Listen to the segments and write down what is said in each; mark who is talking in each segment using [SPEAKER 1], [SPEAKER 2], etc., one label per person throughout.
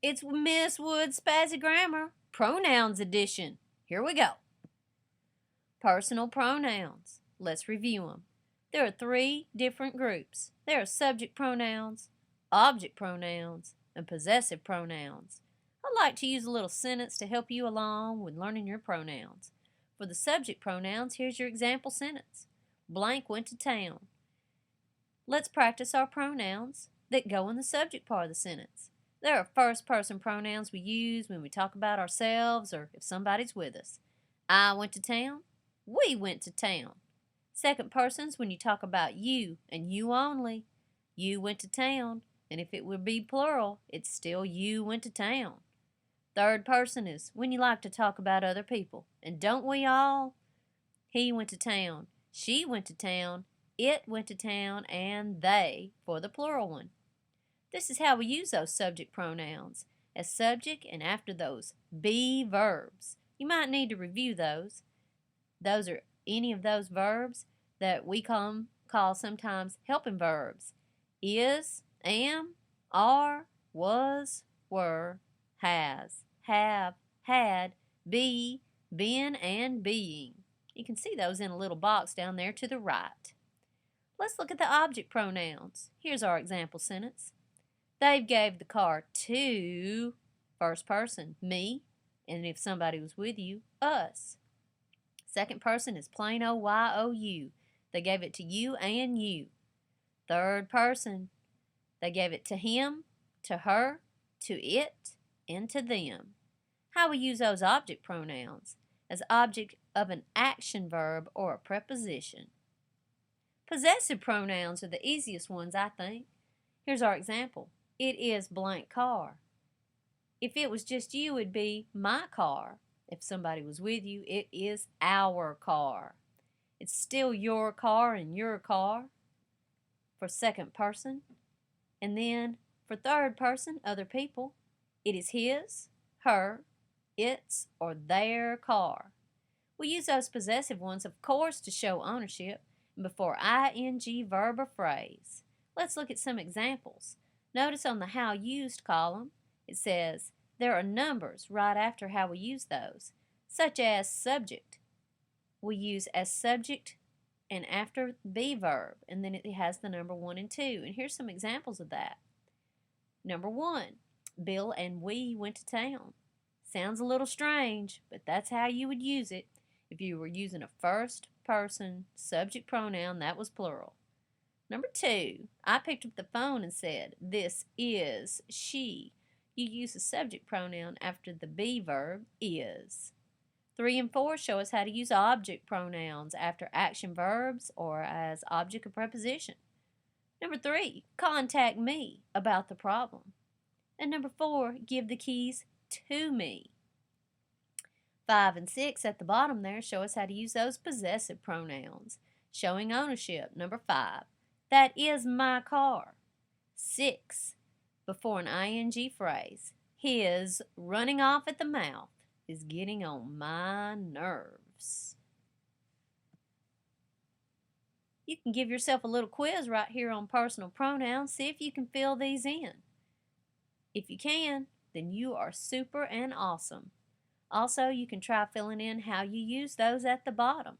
[SPEAKER 1] It's Miss Wood's Spazzy Grammar, Pronouns Edition. Here we go. Personal pronouns. Let's review them. There are 3 different groups. There are subject pronouns, object pronouns, and possessive pronouns. I'd like to use a little sentence to help you along with learning your pronouns. For the subject pronouns, here's your example sentence. Blank went to town. Let's practice our pronouns that go in the subject part of the sentence. There are first-person pronouns we use when we talk about ourselves or if somebody's with us. I went to town. We went to town. Second person's when you talk about you and you only. You went to town, and if it would be plural, it's still you went to town. Third person is when you like to talk about other people. And don't we all? He went to town. She went to town. It went to town, and they for the plural one. This is how we use those subject pronouns as subject and after those be verbs. You might need to review those. Those are any of those verbs that we call sometimes helping verbs. Is, am, are, was, were, has, have, had, be, been, and being. You can see those in a little box down there to the right. Let's look at the object pronouns. Here's our example sentence. Dave gave the car to first person, me, and if somebody was with you, us. Second person is plain old Y-O-U. They gave it to you and you. Third person, they gave it to him, to her, to it, and to them. How we use those object pronouns? As object of an action verb or a preposition. Possessive pronouns are the easiest ones, I think. Here's our example. It is blank car. If it was just you, it'd be my car. If somebody was with you, it is our car. It's still your car and your car for second person. And then for third person, other people, it is his, her, its, or their car. We use those possessive ones, of course, to show ownership before ing verb or phrase. Let's look at some examples. Notice on the how used column, it says there are numbers right after how we use those, such as subject. We use as subject and after be verb, and then it has the number 1 and 2. And here's some examples of that. Number 1, Bill and we went to town. Sounds a little strange, but that's how you would use it if you were using a first person subject pronoun that was plural. Number 2, I picked up the phone and said, this is she. You use the subject pronoun after the be verb, is. 3 and 4 show us how to use object pronouns after action verbs or as object of preposition. Number 3, contact me about the problem. And number 4, give the keys to me. 5 and 6 at the bottom there show us how to use those possessive pronouns, showing ownership. Number 5, that is my car. 6, before an ing phrase, his running off at the mouth is getting on my nerves. You can give yourself a little quiz right here on personal pronouns. See if you can fill these in. If you can, then you are super and awesome. Also, you can try filling in how you use those at the bottom.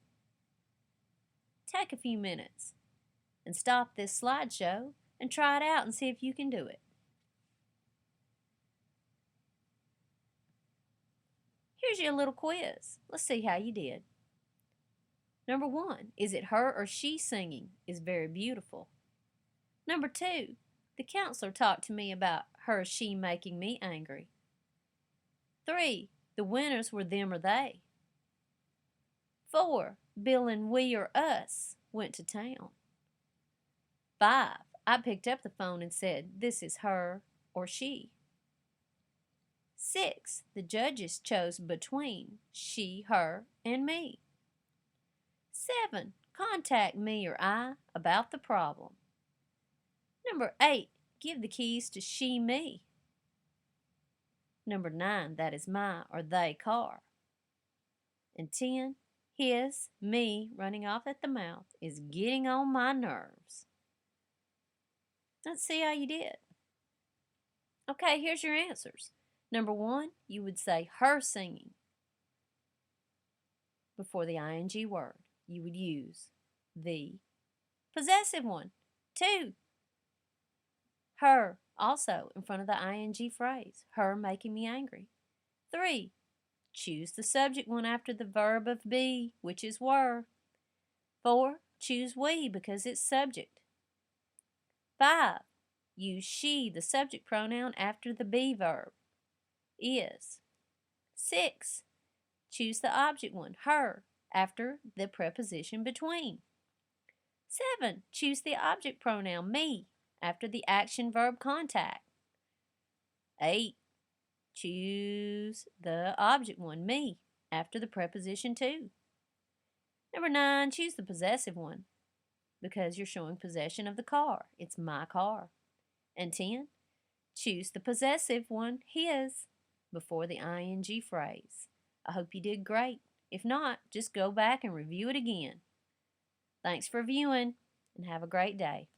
[SPEAKER 1] Take a few minutes and stop this slideshow and try it out and see if you can do it. Here's your little quiz. Let's see how you did. Number 1, is it her or she singing is very beautiful. Number 2, the counselor talked to me about her or she making me angry. 3, the winners were them or they. 4, Bill and we or us went to town. 5, I picked up the phone and said, this is her or she. 6, the judges chose between she, her, and me. 7, contact me or I about the problem. Number 8, give the keys to she, me. Number 9, that is my or they car. And 10, his, me, running off at the mouth is getting on my nerves. Let's see how you did. Okay, here's your answers. Number 1, you would say her singing before the ing word. You would use the possessive one. 2, her, also in front of the ing phrase. Her making me angry. 3, choose the subject one after the verb of be, which is were. 4, choose we because it's subject. 5, use she, the subject pronoun, after the be verb, is. 6, choose the object one, her, after the preposition between. 7, choose the object pronoun, me, after the action verb contact. 8, choose the object one, me, after the preposition to. Number 9, choose the possessive one because you're showing possession of the car. It's my car. And 10, choose the possessive one, his, before the ing phrase. I hope you did great. If not, just go back and review it again. Thanks for viewing and have a great day.